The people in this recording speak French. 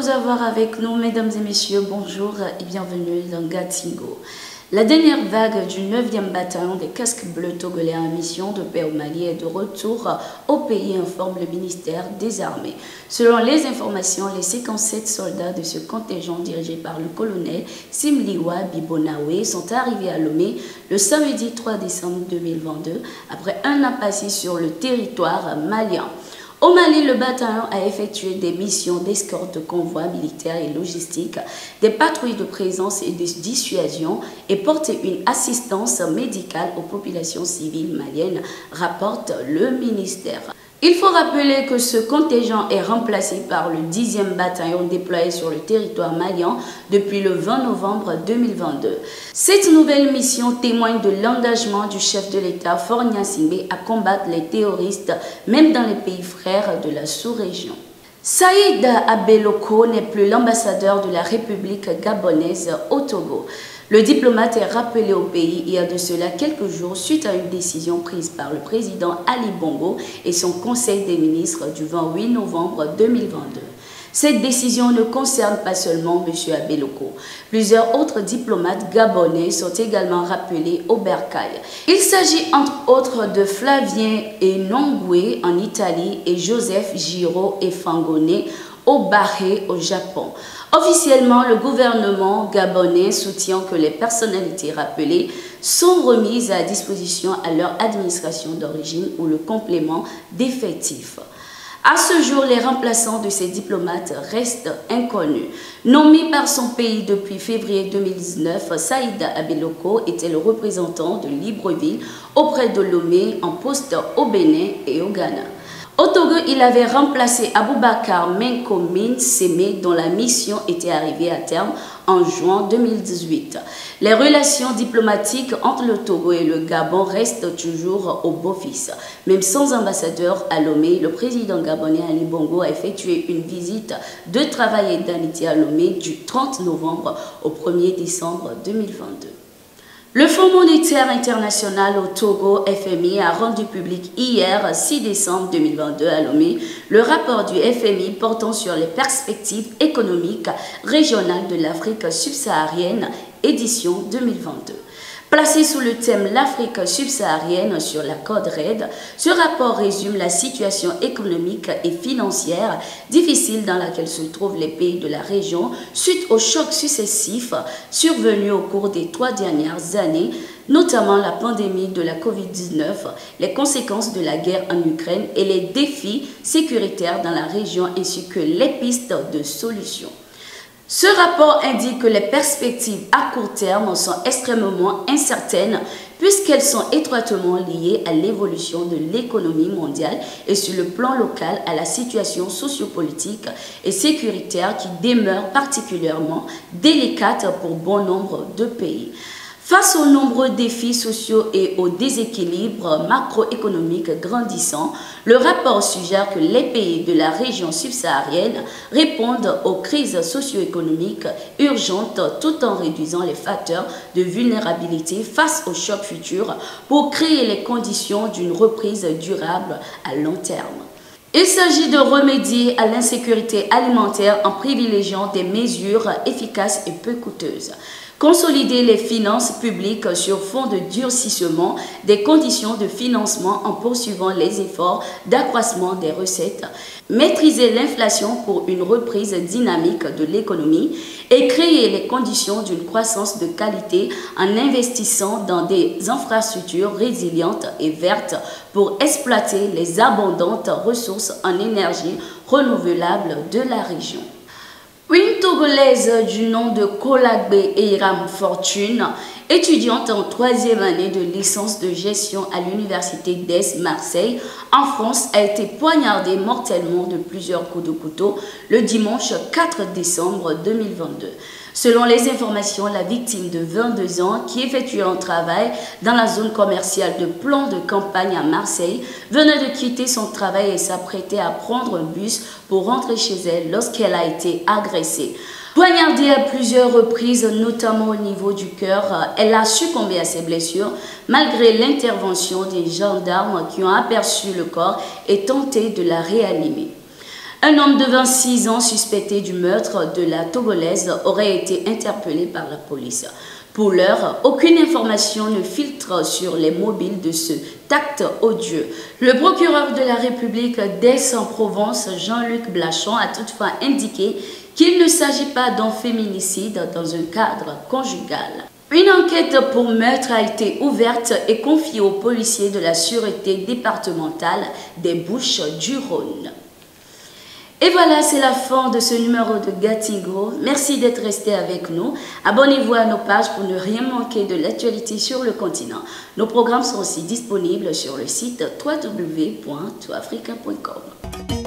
nous avoir avec nous, mesdames et messieurs, bonjour et bienvenue dans Gatingo. La dernière vague du 9e bataillon des casques bleus togolais en mission de paix au Mali est de retour au pays, informe le ministère des Armées. Selon les informations, les 57 soldats de ce contingent dirigé par le colonel Simliwa Bibonawe sont arrivés à Lomé le samedi 3 décembre 2022 après un an passé sur le territoire malien. Au Mali, le bataillon a effectué des missions d'escorte de convois militaires et logistiques, des patrouilles de présence et de dissuasion et porté une assistance médicale aux populations civiles maliennes, rapporte le ministère. Il faut rappeler que ce contingent est remplacé par le 10e bataillon déployé sur le territoire malien depuis le 20 novembre 2022. Cette nouvelle mission témoigne de l'engagement du chef de l'État, Faure Gnassingbé, à combattre les terroristes, même dans les pays frères de la sous-région. Saïd Abeloko n'est plus l'ambassadeur de la République gabonaise au Togo. Le diplomate est rappelé au pays il y a de cela quelques jours suite à une décision prise par le président Ali Bongo et son conseil des ministres du 28 novembre 2022. Cette décision ne concerne pas seulement M. Abeloko. Plusieurs autres diplomates gabonais sont également rappelés au bercail. Il s'agit entre autres de Flavien Enongwe en Italie et Joseph Giraud Efangone au Bahreïn au Japon. Officiellement, le gouvernement gabonais soutient que les personnalités rappelées sont remises à disposition à leur administration d'origine ou le complément d'effectifs. À ce jour, les remplaçants de ces diplomates restent inconnus. Nommé par son pays depuis février 2019, Saïd Abeloko était le représentant de Libreville auprès de Lomé en poste au Bénin et au Ghana. Au Togo, il avait remplacé Aboubakar Menko Sémé dont la mission était arrivée à terme en juin 2018. Les relations diplomatiques entre le Togo et le Gabon restent toujours au beau fixe. Même sans ambassadeur à Lomé, le président gabonais Ali Bongo a effectué une visite de travail et d'amitié à Lomé du 30 novembre au 1er décembre 2022. Le Fonds monétaire international au Togo, FMI, a rendu public hier, 6 décembre 2022 à Lomé, le rapport du FMI portant sur les perspectives économiques régionales de l'Afrique subsaharienne, édition 2022. Placé sous le thème l'Afrique subsaharienne sur la code RED, ce rapport résume la situation économique et financière difficile dans laquelle se trouvent les pays de la région suite aux chocs successifs survenus au cours des 3 dernières années, notamment la pandémie de la Covid-19, les conséquences de la guerre en Ukraine et les défis sécuritaires dans la région ainsi que les pistes de solutions. Ce rapport indique que les perspectives à court terme sont extrêmement incertaines puisqu'elles sont étroitement liées à l'évolution de l'économie mondiale et sur le plan local à la situation sociopolitique et sécuritaire qui demeure particulièrement délicate pour bon nombre de pays. Face aux nombreux défis sociaux et aux déséquilibres macroéconomiques grandissants, le rapport suggère que les pays de la région subsaharienne répondent aux crises socio-économiques urgentes tout en réduisant les facteurs de vulnérabilité face aux chocs futurs pour créer les conditions d'une reprise durable à long terme. Il s'agit de remédier à l'insécurité alimentaire en privilégiant des mesures efficaces et peu coûteuses. Consolider les finances publiques sur fond de durcissement des conditions de financement en poursuivant les efforts d'accroissement des recettes, maîtriser l'inflation pour une reprise dynamique de l'économie et créer les conditions d'une croissance de qualité en investissant dans des infrastructures résilientes et vertes pour exploiter les abondantes ressources en énergie renouvelable de la région. Une Togolaise du nom de Kolagbe Eiram Fortune, étudiante en 3e année de licence de gestion à l'université d'Aix-Marseille, en France, a été poignardée mortellement de plusieurs coups de couteau le dimanche 4 décembre 2022. Selon les informations, la victime de 22 ans, qui effectuait un travail dans la zone commerciale de plan de campagne à Marseille, venait de quitter son travail et s'apprêtait à prendre un bus pour rentrer chez elle lorsqu'elle a été agressée. Poignardée à plusieurs reprises, notamment au niveau du cœur, elle a succombé à ses blessures malgré l'intervention des gendarmes qui ont aperçu le corps et tenté de la réanimer. Un homme de 26 ans suspecté du meurtre de la Togolaise aurait été interpellé par la police. Pour l'heure, aucune information ne filtre sur les mobiles de ce acte odieux. Le procureur de la République d'Aix-en-Provence, Jean-Luc Blachon, a toutefois indiqué qu'il ne s'agit pas d'un féminicide dans un cadre conjugal. Une enquête pour meurtre a été ouverte et confiée aux policiers de la Sûreté départementale des Bouches-du-Rhône. Et voilà, c'est la fin de ce numéro de Gatingo. Merci d'être resté avec nous. Abonnez-vous à nos pages pour ne rien manquer de l'actualité sur le continent. Nos programmes sont aussi disponibles sur le site www.toafrica.com.